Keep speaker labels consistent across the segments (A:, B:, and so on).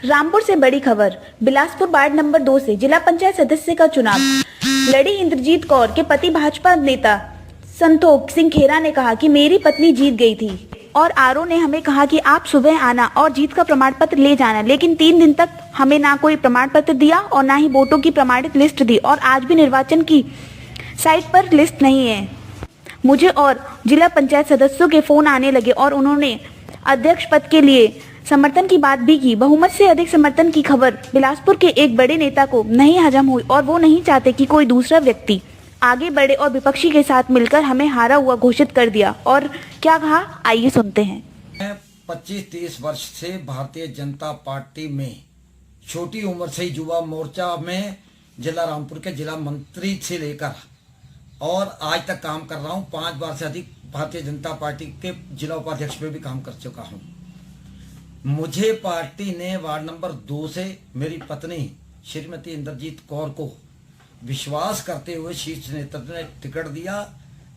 A: रामपुर से बड़ी खबर। बिलासपुर वार्ड नंबर 2 से जिला पंचायत सदस्य का चुनाव लड़ी इंद्रजीत कौर के पति भाजपा नेता संतोख सिंह खेरा ने कहा कि मेरी पत्नी जीत गई थी और आरओ ने हमें कहा कि आप सुबह आना और जीत का प्रमाण पत्र ले जाना, लेकिन 3 दिन तक हमें ना कोई प्रमाण पत्र दिया और ना ही वोटों की प्रमाणित लिस्ट दी और आज भी निर्वाचन की साइट पर लिस्ट नहीं है। मुझे और जिला पंचायत सदस्यों के फोन आने लगे और उन्होंने अध्यक्ष पद के लिए समर्थन की बात भी की। बहुमत से अधिक समर्थन की खबर बिलासपुर के एक बड़े नेता को नहीं हजम हुई और वो नहीं चाहते कि कोई दूसरा व्यक्ति आगे बढ़े और विपक्षी के साथ मिलकर हमें हारा हुआ घोषित कर दिया। और क्या कहा, आइए सुनते हैं।
B: मैं 25-30 वर्ष से भारतीय जनता पार्टी में छोटी उम्र से युवा मोर्चा में जिला रामपुर के जिला मंत्री से लेकर और आज तक काम कर रहा हूँ। 5 बार से अधिक भारतीय जनता पार्टी के जिला उपाध्यक्ष में भी काम कर चुका हूँ। मुझे पार्टी ने वार्ड नंबर 2 से मेरी पत्नी श्रीमती इंद्रजीत कौर को विश्वास करते हुए शीर्ष नेतृत्व ने टिकट दिया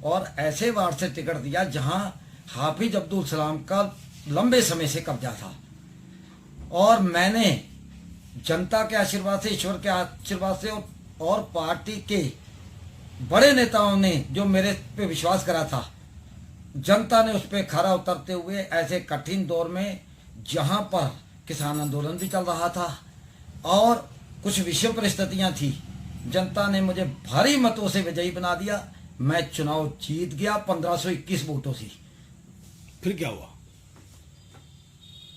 B: और ऐसे वार्ड से टिकट दिया जहां हाफिज अब्दुल सलाम का लंबे समय से कब्जा था और मैंने जनता के आशीर्वाद से, ईश्वर के आशीर्वाद से और पार्टी के बड़े नेताओं ने जो मेरे पे विश्वास करा था, जनता ने उस पर खरा उतरते हुए ऐसे कठिन दौर में जहां पर किसान आंदोलन भी चल रहा था और कुछ विषम परिस्थितियां थी, जनता ने मुझे भारी मतों से विजयी बना दिया। मैं चुनाव जीत गया 1521 वोटों से।
C: फिर क्या हुआ?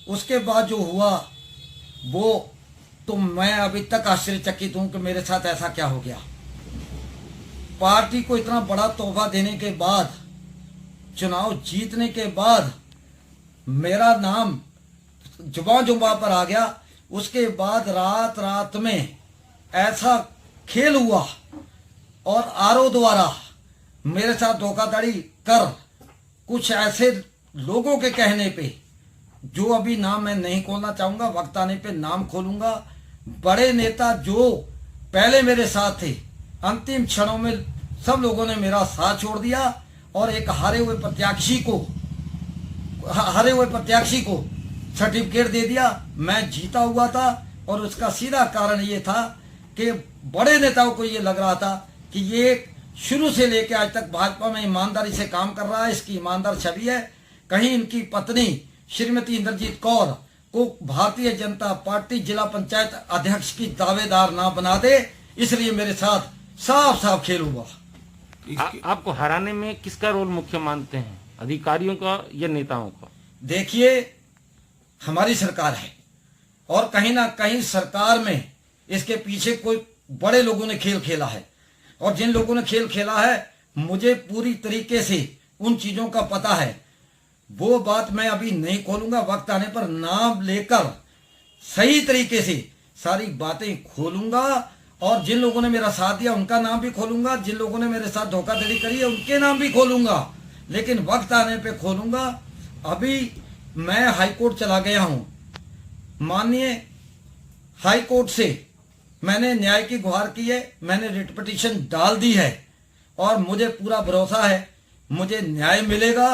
B: उसके बाद जो हुआ वो तो मैं अभी तक आश्चर्यचकित हूं कि मेरे साथ ऐसा क्या हो गया। पार्टी को इतना बड़ा तोहफा देने के बाद, चुनाव जीतने के बाद मेरा नाम जुबा पर आ गया। उसके बाद रात रात में ऐसा खेल हुआ और आरओ द्वारा मेरे साथ धोखाधड़ी कर कुछ ऐसे लोगों के कहने पे, जो अभी नाम मैं नहीं खोलना चाहूंगा, वक्त आने पे नाम खोलूंगा, बड़े नेता जो पहले मेरे साथ थे, अंतिम क्षणों में सब लोगों ने मेरा साथ छोड़ दिया और एक हारे हुए प्रत्याशी को सर्टिफिकेट दे दिया। मैं जीता हुआ था और उसका सीधा कारण ये था कि बड़े नेताओं को ये लग रहा था कि ये शुरू से लेकर आज तक भाजपा में ईमानदारी से काम कर रहा है, इसकी ईमानदार छवि है। कहीं इनकी पत्नी श्रीमती इंद्रजीत कौर को भारतीय जनता पार्टी जिला पंचायत अध्यक्ष की दावेदार ना बना दे, इसलिए मेरे साथ साफ साफ खेल हुआ।
D: आपको हराने में किसका रोल मुख्य मानते हैं, अधिकारियों का या नेताओं का?
B: देखिए, हमारी सरकार है और कहीं ना कहीं सरकार में इसके पीछे कोई बड़े लोगों ने खेल खेला है और जिन लोगों ने खेल खेला है मुझे पूरी तरीके से उन चीजों का पता है। वो बात मैं अभी नहीं खोलूंगा, वक्त आने पर नाम लेकर सही तरीके से सारी बातें खोलूंगा और जिन लोगों ने मेरा साथ दिया उनका नाम भी खोलूंगा, जिन लोगों ने मेरे साथ धोखाधड़ी करी है उनके नाम भी खोलूंगा, लेकिन वक्त आने पे खोलूंगा। अभी मैं हाईकोर्ट चला गया हूं, माननीय हाईकोर्ट से मैंने न्याय की गुहार की है, मैंने रिट पिटीशन डाल दी है और मुझे पूरा भरोसा है मुझे न्याय मिलेगा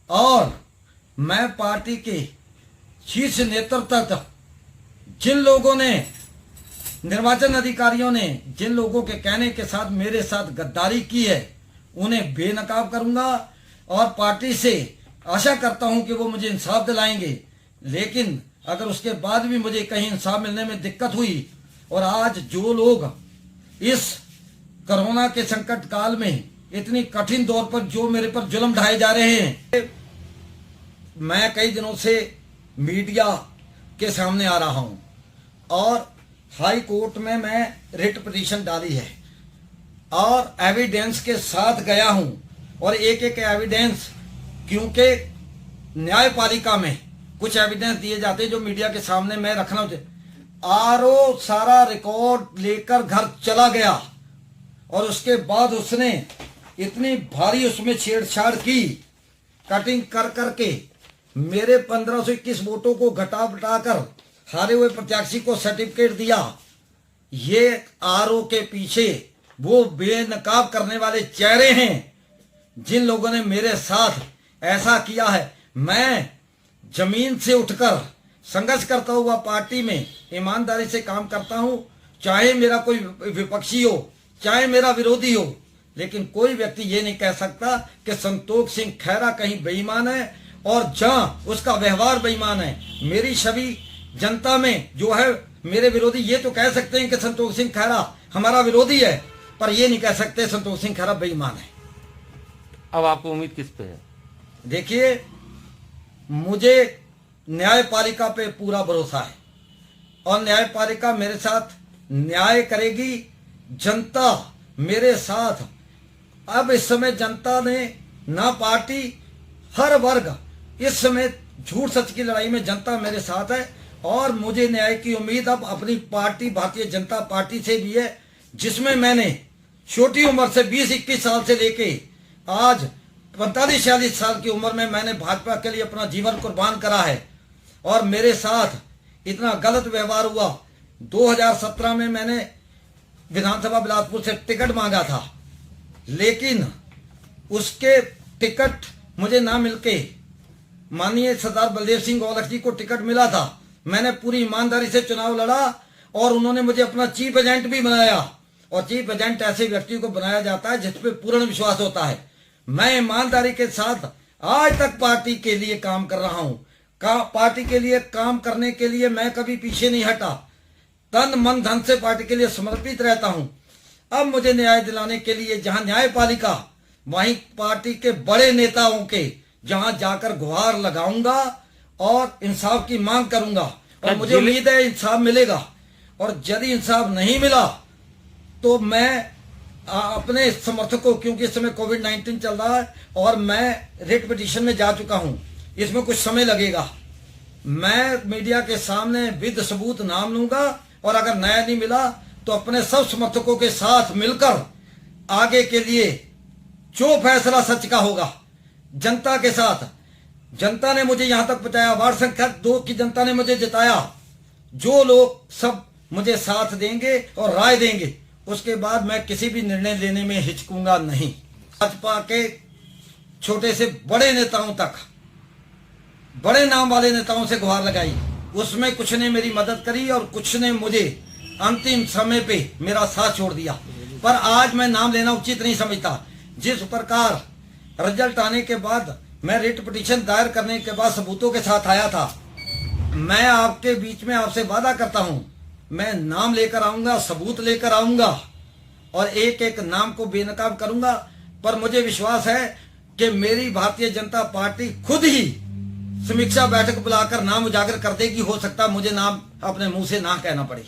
B: और मैं पार्टी के शीर्ष नेतृत्व तक जिन लोगों ने, निर्वाचन अधिकारियों ने जिन लोगों के कहने के साथ मेरे साथ गद्दारी की है उन्हें बेनकाब करूंगा और पार्टी से आशा करता हूं कि वो मुझे इंसाफ दिलाएंगे। लेकिन अगर उसके बाद भी मुझे कहीं इंसाफ मिलने में दिक्कत हुई और आज जो लोग इस कोरोना के संकट काल में इतनी कठिन दौर पर जो मेरे पर जुल्म ढाए जा रहे हैं, मैं कई दिनों से मीडिया के सामने आ रहा हूं और हाई कोर्ट में मैं रिट पिटीशन डाली है और एविडेंस के साथ गया हूं और एक एक एविडेंस, क्योंकि न्यायपालिका में कुछ एविडेंस दिए जाते हैं जो मीडिया के सामने मैं रखना होते। आरओ सारा रिकॉर्ड लेकर घर चला गया और उसके बाद उसने इतनी भारी उसमें छेड़छाड़ की, कटिंग कर करके मेरे 1521 वोटों को घटा बटाकर हारे हुए प्रत्याशी को सर्टिफिकेट दिया। ये आरओ के पीछे वो बेनकाब करने वाले चेहरे हैं जिन लोगों ने मेरे साथ ऐसा किया है। मैं जमीन से उठकर संघर्ष करता हुआ पार्टी में ईमानदारी से काम करता हूं, चाहे मेरा कोई विपक्षी हो, चाहे मेरा विरोधी हो, लेकिन कोई व्यक्ति ये नहीं कह सकता कि संतोष सिंह खैरा कहीं बेईमान है और जहां उसका व्यवहार बेईमान है। मेरी छवि जनता में जो है, मेरे विरोधी ये तो कह सकते हैं कि संतोष सिंह खैरा हमारा विरोधी है, पर ये नहीं कह सकते संतोष सिंह खैरा बेईमान है।
D: अब आपको उम्मीद किस पे है?
B: देखिए, मुझे न्यायपालिका पे पूरा भरोसा है और न्यायपालिका मेरे साथ न्याय करेगी। जनता मेरे साथ, अब इस समय जनता ने ना पार्टी, हर वर्ग इस समय झूठ सच की लड़ाई में जनता मेरे साथ है और मुझे न्याय की उम्मीद अब अपनी पार्टी भारतीय जनता पार्टी से भी है, जिसमें मैंने छोटी उम्र से 20-21 साल से लेके आज 45-46 साल की उम्र में मैंने भाजपा के लिए अपना जीवन कुर्बान करा है और मेरे साथ इतना गलत व्यवहार हुआ। 2017 में मैंने विधानसभा बिलासपुर से टिकट मांगा था, लेकिन उसके टिकट मुझे ना मिलके माननीय सरदार बलदेव सिंह औलख जी को टिकट मिला था। मैंने पूरी ईमानदारी से चुनाव लड़ा और उन्होंने मुझे अपना चीफ एजेंट भी बनाया और चीफ एजेंट ऐसे व्यक्ति को बनाया जाता है जिस पे पूर्ण विश्वास होता है। मैं ईमानदारी के साथ आज तक पार्टी के लिए काम कर रहा हूं। पार्टी के लिए काम करने के लिए मैं कभी पीछे नहीं हटा, तन मन धन से पार्टी के लिए समर्पित रहता हूं। अब मुझे न्याय दिलाने के लिए जहां न्यायपालिका, वहीं पार्टी के बड़े नेताओं के जहां जाकर गुहार लगाऊंगा और इंसाफ की मांग करूंगा और मुझे उम्मीद है इंसाफ मिलेगा। और यदि इंसाफ नहीं मिला तो मैं अपने समर्थकों, क्योंकि इस समय कोविड-19 चल रहा है और मैं रिट पिटीशन में जा चुका हूं, इसमें कुछ समय लगेगा। मैं मीडिया के सामने विद सबूत नाम लूंगा और अगर न्याय नहीं मिला तो अपने सब समर्थकों के साथ मिलकर आगे के लिए जो फैसला सच का होगा, जनता के साथ, जनता ने मुझे यहां तक पहुंचाया, वार्ड संख्या 2 की जनता ने मुझे जिताया, जो लोग सब मुझे साथ देंगे और राय देंगे, उसके बाद मैं किसी भी निर्णय लेने में हिचकूंगा नहीं। भाजपा के छोटे से बड़े नेताओं तक, बड़े नाम वाले नेताओं से गुहार लगाई, उसमें कुछ ने मेरी मदद करी और कुछ ने मुझे अंतिम समय पे मेरा साथ छोड़ दिया। पर आज मैं नाम लेना उचित नहीं समझता। जिस प्रकार रिजल्ट आने के बाद मैं रिट पिटीशन दायर करने के बाद सबूतों के साथ आया था, मैं आपके बीच में आपसे वादा करता हूं, मैं नाम लेकर आऊंगा, सबूत लेकर आऊंगा और एक एक नाम को बेनकाब करूंगा। पर मुझे विश्वास है कि मेरी भारतीय जनता पार्टी खुद ही समीक्षा बैठक बुलाकर नाम उजागर कर देगी। हो सकता मुझे नाम अपने मुंह से ना कहना पड़े।